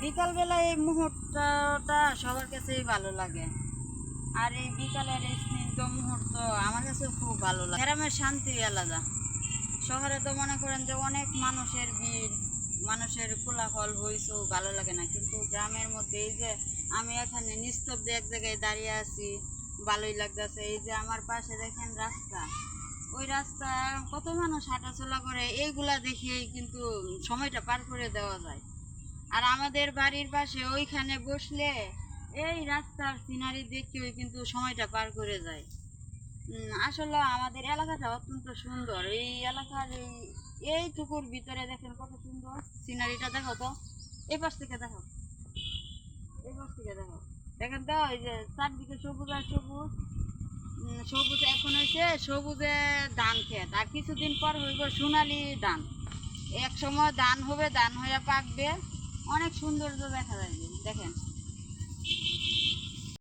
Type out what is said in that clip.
বিকালবেলা এই মুহূর্তটা সবার কাছেই ভালো লাগে। আর এই বিকালের এই স্নিগ্ধ মুহূর্ত আমার কাছে খুব ভালো লাগে। গ্রামের শান্তি আলাদা। শহরে তো মনে করেন যে অনেক মানুষের ভিড়, মানুষের কোলাহল হইচই ভালো লাগে না, কিন্তু গ্রামের মধ্যে এই যে আমি এখানে নিস্তব্ধে এক জায়গায় দাঁড়িয়ে আছি, ভালোই লাগতেছে। এই যে আমার পাশে দেখেন রাস্তা, ওই রাস্তা কত মানুষ হাঁটাচলা করে, এইগুলা দেখেই কিন্তু সময়টা পার করে দেওয়া যায়। আর আমাদের বাড়ির পাশে ওইখানে বসলে এই রাস্তার সিনারি দেখেও কিন্তু সময়টা পার করে যায়। আসলে আমাদের এলাকাটা অত্যন্ত সুন্দর। এই এলাকার এইটুকুর ভিতরে দেখেন কত সুন্দর সিনারিটা। দেখো তো, এই পাশ থেকে দেখো, এই পাশ থেকে দেখো, দেখেন তো এই যে চারদিকে সবুজ আর সবুজ। সবুজ এখন হয়েছে সবুজে ধান ক্ষেত, আর কিছুদিন পর হইব সোনালি ধান। এক সময় ধান হবে, ধান হয়ে পাকবে, অনেক সৌন্দর্য দেখা যাবে। দেখেন